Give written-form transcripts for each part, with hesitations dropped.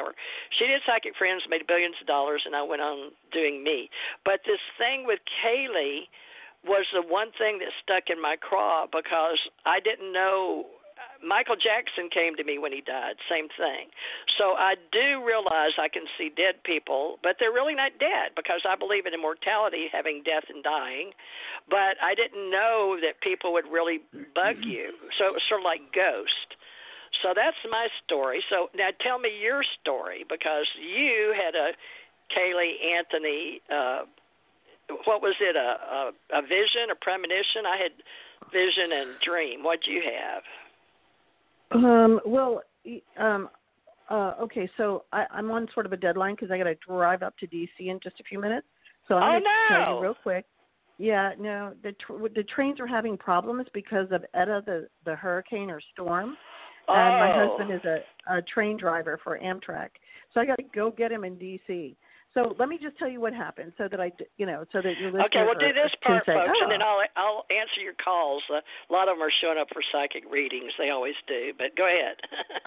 power. She did Psychic Friends, made billions of dollars, and I went on doing me. But this thing with Kaylee was the one thing that stuck in my craw because I didn't know. Michael Jackson came to me when he died, same thing. So I do realize I can see dead people, but they're really not dead because I believe in immortality, having death and dying. But I didn't know that people would really bug you. So it was sort of like Ghost. So that's my story. So now tell me your story because you had a Kaylee Anthony, what was it, a vision, a premonition? I had vision and dream. What did you have? Okay, so I'm on sort of a deadline because I got to drive up to D.C. in just a few minutes. So I'm going to tell you real quick. Yeah, no, the trains are having problems because of Eta, the hurricane or storm. And my husband is a train driver for Amtrak. So I got to go get him in D.C. So let me just tell you what happened so that so that your listeners okay, we'll do this part, say, folks, and then I'll answer your calls. A lot of them are showing up for psychic readings. They always do, but go ahead.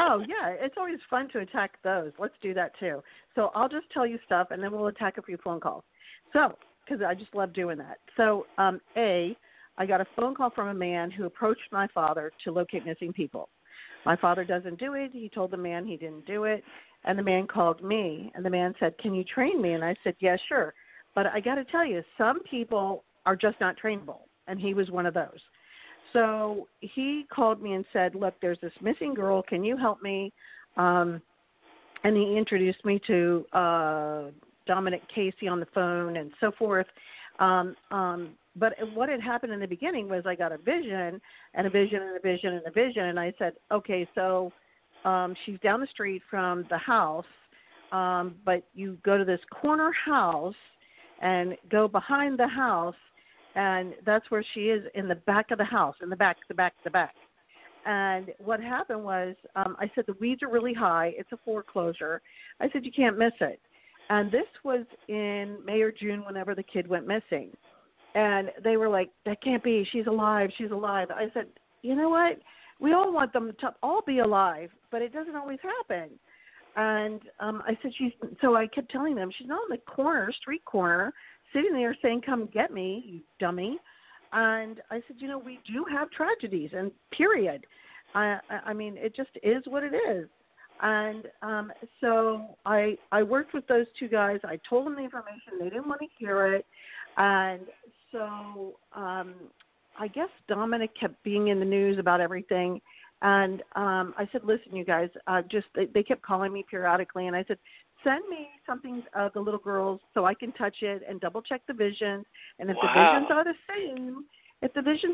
Oh, yeah, it's always fun to attack those. Let's do that, too. So I'll just tell you stuff, and then we'll attack a few phone calls. So, because I just love doing that. So, I got a phone call from a man who approached my father to locate missing people. My father doesn't do it. He told the man he didn't do it. And the man called me, and the man said, can you train me? And I said, yeah, sure. But I got to tell you, some people are just not trainable, and he was one of those. So he called me and said, look, there's this missing girl. Can you help me? And he introduced me to Dominic Casey on the phone and so forth. But what had happened in the beginning was I got a vision and a vision and a vision and a vision, and I said, okay, so she's down the street from the house, but you go to this corner house and go behind the house, and that's where she is in the back of the house, in the back. And what happened was I said, the weeds are really high. It's a foreclosure. I said, you can't miss it. And this was in May or June whenever the kid went missing. And they were like, that can't be. She's alive. She's alive. I said, you know what? We all want them to all be alive, but it doesn't always happen. And I said, so I kept telling them, she's not on the street corner, sitting there saying, come get me, you dummy. And I said, we do have tragedies, and period. I mean, it just is what it is. And so I worked with those two guys. I told them the information. They didn't want to hear it. And so I guess Dominic kept being in the news about everything. And I said, listen, you guys, they kept calling me periodically. And I said, send me something of the little girls so I can touch it and double check the visions. And if the visions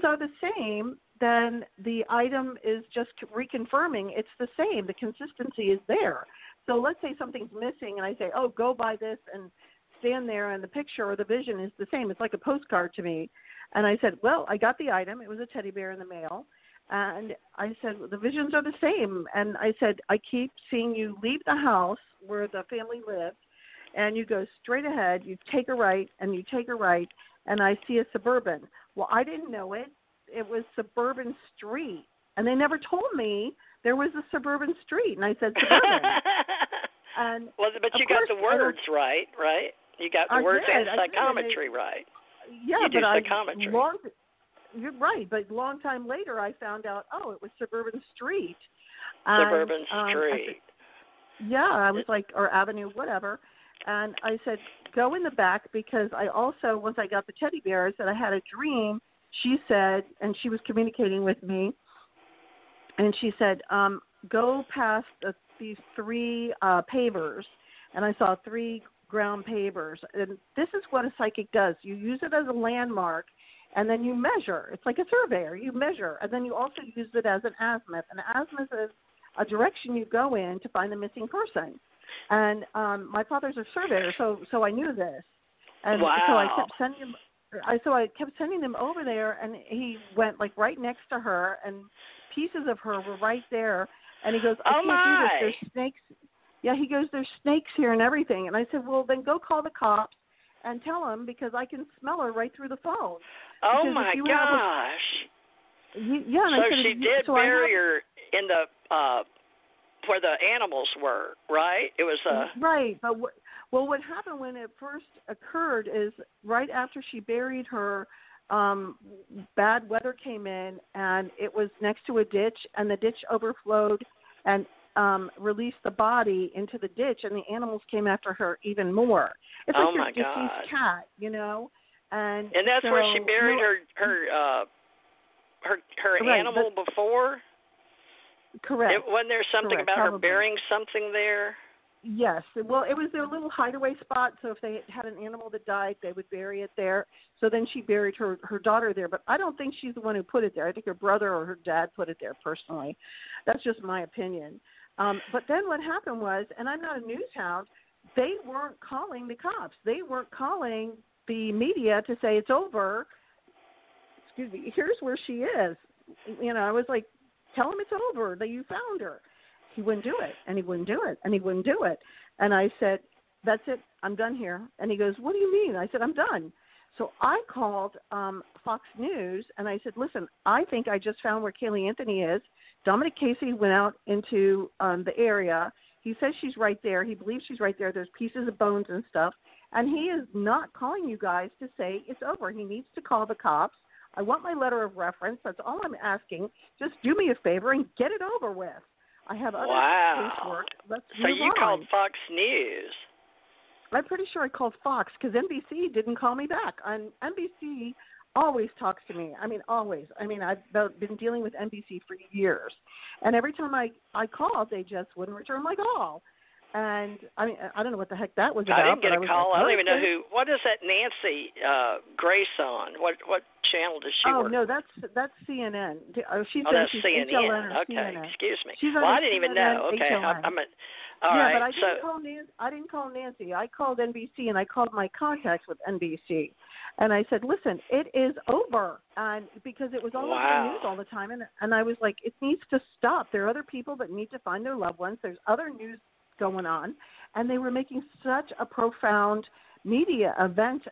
are the same, then the item is just reconfirming it's the same. The consistency is there. So let's say something's missing and I say, oh, go buy this and stand there and the picture or the vision is the same. It's like a postcard to me. And I said, well, I got the item. It was a teddy bear in the mail. And I said, the visions are the same. And I said, I keep seeing you leave the house where the family lived, and you go straight ahead. You take a right, and you take a right, and I see a Suburban. Well, I didn't know it. It was Suburban Street. And they never told me there was a Suburban Street. And I said, Suburban. And well, but you got the words right? You got the words and psychometry right. Yeah, you do but psychometry. You're right, but a long time later I found out, it was Suburban Street. Suburban Street. I was like, or Avenue, whatever. And I said, go in the back because I also, once I got the teddy bear, I said I had a dream. She said, and she was communicating with me, and she said, go past these three pavers. And I saw 3 ground pavers. And this is what a psychic does. You use it as a landmark, and then you measure. It's like a surveyor. You measure, and then you also use it as an azimuth. An azimuth is a direction you go in to find the missing person. And my father's a surveyor, so I knew this. And so I kept sending him over there, and he went like right next to her, and pieces of her were right there. And he goes, I can't do this. There's snakes. Yeah, he goes, there's snakes here and everything. And I said, well, then go call the cops and tell them because I can smell her right through the phone. Oh, my gosh. So she did bury her in the where the animals were, right? It was right. But what happened when it first occurred is right after she buried her, bad weather came in, and it was next to a ditch, and the ditch overflowed and released the body into the ditch, and the animals came after her even more. It's like your deceased cat, you know. And that's so, where she buried her right, animal before? Correct. Wasn't there something about probably. her burying something there? Yes. Well, it was their little hideaway spot, so if they had an animal that died, they would bury it there. So then she buried her daughter there, but I don't think she's the one who put it there. I think her brother or her dad put it there personally. That's just my opinion. But then what happened was, and I'm not a news hound, they weren't calling the cops. They weren't calling the media to say it's over. Excuse me, here's where she is. You know, I was like, tell him it's over, that you found her. He wouldn't do it, and he wouldn't do it, and he wouldn't do it. And I said, that's it, I'm done here. And he goes, what do you mean? I said, I'm done. So I called Fox News, and I said, listen, I think I just found where Kaylee Anthony is. Dominic Casey went out into the area. He says she's right there. He believes she's right there. There's pieces of bones and stuff. And he is not calling you guys to say it's over. He needs to call the cops. I want my letter of reference. That's all I'm asking. Just do me a favor and get it over with. I have other casework. Let's move on. So you called Fox News. I'm pretty sure I called Fox because NBC didn't call me back. NBC always talks to me. I mean, always. I mean, I've been dealing with NBC for years. And every time I called, they just wouldn't return my call. And, I mean, I don't know what the heck that was about. I didn't get a call. Like, I don't even know who. What is that Nancy Grace on? What channel does she work? Oh, no, that's CNN. That's CNN. Okay, CNN. Excuse me. Well, I didn't even know. Okay, all right. But I didn't call Nancy. I called NBC, and I called my contacts with NBC. And I said, listen, it is over. And because it was all over the news all the time. And I was like, it needs to stop. There are other people that need to find their loved ones. There's other news going on. And they were making such a profound media event,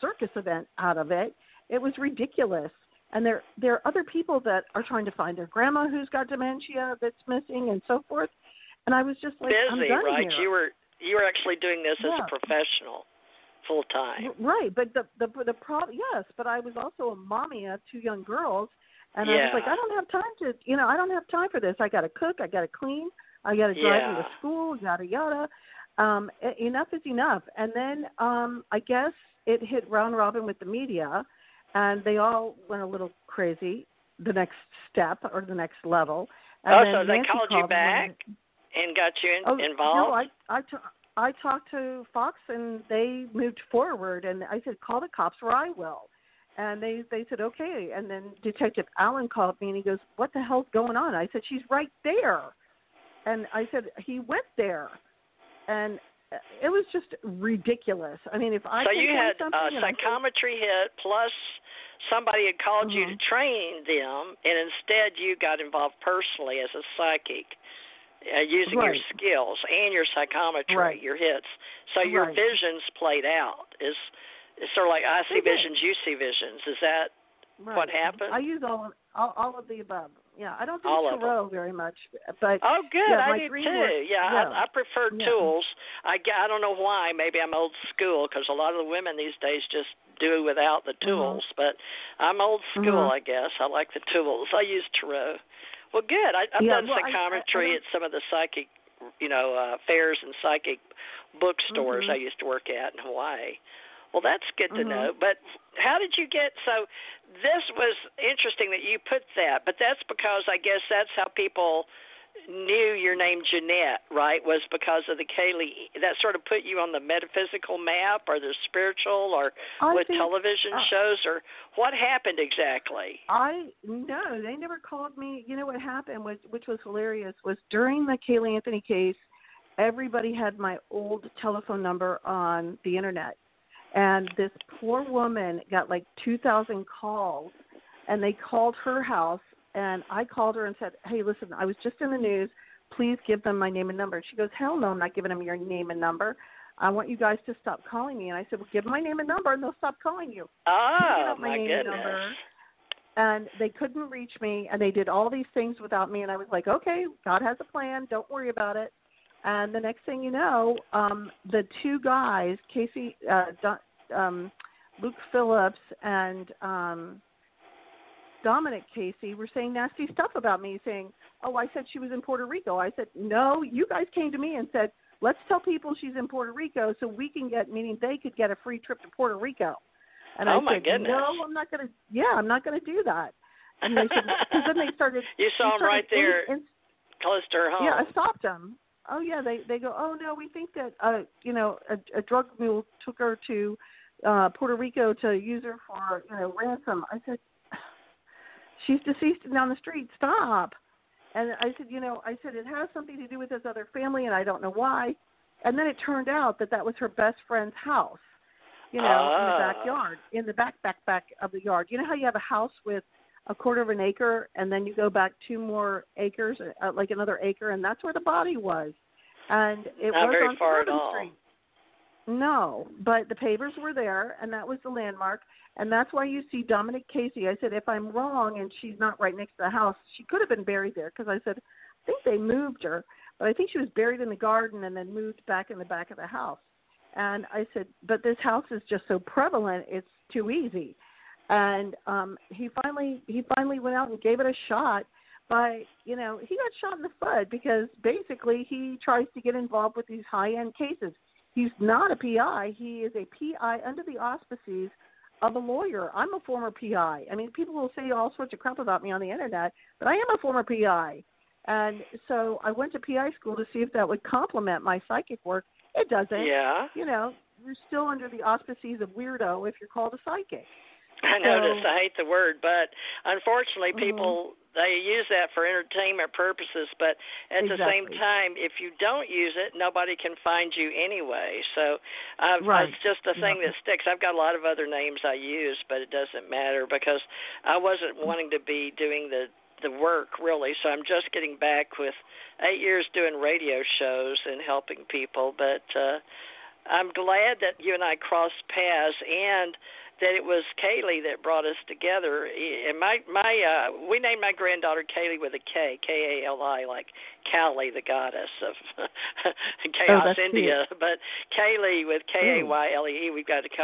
circus event out of it. It was ridiculous. And there are other people that are trying to find their grandma who's got dementia that's missing and so forth. And I was just like, busy, I'm done right? here. You were actually doing this as a professional, full time. Right, but the problem, yes, but I was also a mommy of two young girls, and I was like, I don't have time I don't have time for this. I got to cook, I got to clean, I got to drive them to school, yada yada. Enough is enough. And then I guess it hit round robin with the media, and they all went a little crazy. The next step or the next level. And so they called you back and got you involved? No, I talked to Fox, and they moved forward, and I said, call the cops or I will. And they said, okay. And then Detective Allen called me, and he goes, what the hell's going on? I said, she's right there. And I said, he went there. And it was just ridiculous. I mean, if I So you had a psychometry hit, plus somebody had called you to train them, and instead you got involved personally as a psychic. Using your skills and your psychometry, your hits. So your visions played out. It's sort of like I see visions, you see visions. Is that what happened? I use all of the above. Yeah, I don't do tarot very much, but good. Yeah, I do too. I prefer tools. I don't know why. Maybe I'm old school because a lot of the women these days just do without the tools. But I'm old school, I guess. I like the tools. I use tarot. Well, good. I've done psychometry at some of the psychic, fairs and psychic bookstores I used to work at in Hawaii. Well, that's good to know. But how did you get – so this was interesting that you put that, but that's because I guess that's how people knew your name Janette, right, was because of the Kaylee. That sort of put you on the metaphysical map or the spiritual or with television shows, or what happened exactly? No, they never called me. You know what happened, which was hilarious, was during the Kaylee Anthony case, everybody had my old telephone number on the Internet. And this poor woman got like 2,000 calls, and they called her house. And I called her and said, hey, listen, I was just in the news. Please give them my name and number. She goes, hell no, I'm not giving them your name and number. I want you guys to stop calling me. And I said, well, give them my name and number, and they'll stop calling you. Oh, my goodness. and they couldn't reach me, and they did all these things without me, and I was like, okay, God has a plan, don't worry about it. And the next thing you know, the two guys, Luke Phillips and Dominic Casey, were saying nasty stuff about me, saying, oh, I said she was in Puerto Rico. I said, no, you guys came to me and said, let's tell people she's in Puerto Rico so we can get, meaning they could get a free trip to Puerto Rico. And I said, goodness. no, I'm not going to do that. And they said, because then they started. You saw them right there, close to her home. Yeah, I stopped them. Oh, yeah, they go, oh, no, we think that, a drug mule took her to Puerto Rico to use her for, ransom. I said, she's deceased and down the street. Stop. And I said, it has something to do with this other family, and I don't know why. And then it turned out that was her best friend's house, in the backyard, in the back of the yard. You know how you have a house with a quarter of an acre, and then you go back 2 more acres, like another acre, and that's where the body was. And it Not was very on far at 7th all. Street. No, but the pavers were there, and that was the landmark. And that's why you see Dominic Casey. I said, if I'm wrong and she's not right next to the house, she could have been buried there, because I said, I think they moved her, but I think she was buried in the garden and then moved back in the back of the house. And I said, but this house is just so prevalent, it's too easy. And he finally went out and gave it a shot. But, he got shot in the foot because basically he tries to get involved with these high-end cases. He's not a PI. He is a PI under the auspices of a lawyer. I'm a former PI. I mean, people will say all sorts of crap about me on the Internet, but I am a former PI. And so I went to PI school to see if that would complement my psychic work. It doesn't. Yeah. You're still under the auspices of weirdo if you're called a psychic. I noticed. I hate the word, but unfortunately people, they use that for entertainment purposes, but at the same time, if you don't use it, nobody can find you anyway. So it's just a thing that sticks. I've got a lot of other names I use, but it doesn't matter because I wasn't wanting to be doing the work, really. So I'm just getting back with 8 years doing radio shows and helping people. But I'm glad that you and I crossed paths and that it was Kaylee that brought us together. And we named my granddaughter Kaylee with a K, K-A-L-I, like Kali, the goddess of Chaos, India. Cute. But Kaylee with K-A-Y-L-E-E. I've got a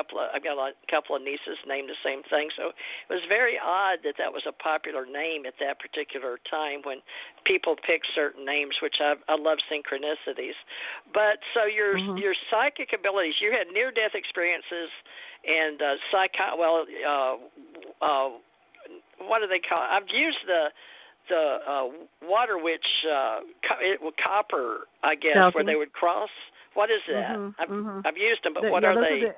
couple of nieces named the same thing. So it was very odd that was a popular name at that particular time when people pick certain names, which I love synchronicities. But so your psychic abilities, you had near-death experiences. And what do they call it? I've used the water witch copper, I guess, where they would cross. What is that? I've used them, but what are they?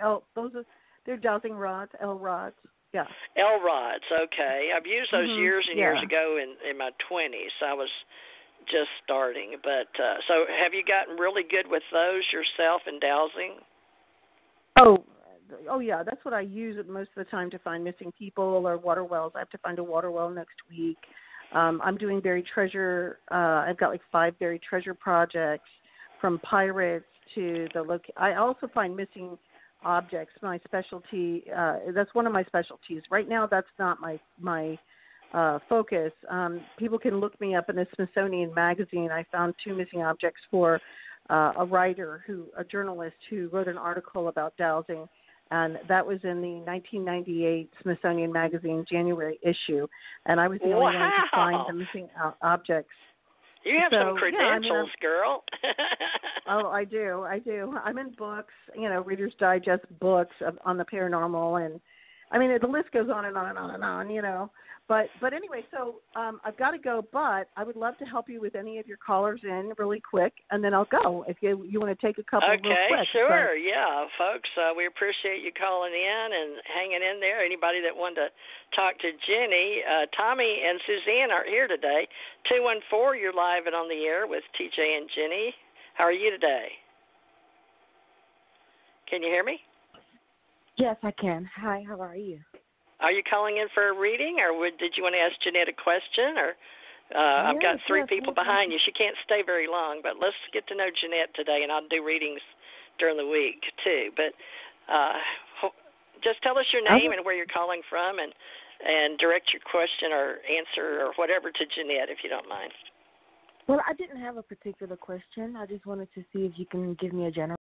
They're dowsing rods, L rods. Yeah. L rods. Okay, I've used those years and years ago in my 20s. I was just starting, but so have you gotten really good with those yourself in dowsing? Oh, yeah, that's what I use most of the time to find missing people or water wells. I have to find a water well next week. I'm doing buried treasure. I've got like 5 buried treasure projects, from pirates to I also find missing objects. My specialty, that's one of my specialties. Right now, that's not my focus. People can look me up in the Smithsonian Magazine. I found 2 missing objects for a journalist who wrote an article about dowsing. And that was in the 1998 Smithsonian Magazine January issue. And I was the only one to find the missing objects. You have some credentials, girl. Oh, I do. I'm in books, Reader's Digest books on the paranormal. And, I mean, the list goes on and on and on and on, But anyway, so I've got to go, but I would love to help you with any of your callers in really quick, and then I'll go if you want to take a couple real quick. Okay, sure, yeah, folks. We appreciate you calling in and hanging in there. Anybody that wanted to talk to Jenny, Tommy and Suzanne are here today. 214, you're live and on the air with TJ and Jenny. How are you today? Can you hear me? Yes, I can. Hi, how are you? Are you calling in for a reading, or did you want to ask Janette a question? Or I've got 3 people behind you. She can't stay very long, but let's get to know Janette today, and I'll do readings during the week too. But just tell us your name and where you're calling from, and and direct your question or answer or whatever to Janette, if you don't mind. Well, I didn't have a particular question. I just wanted to see if you can give me a general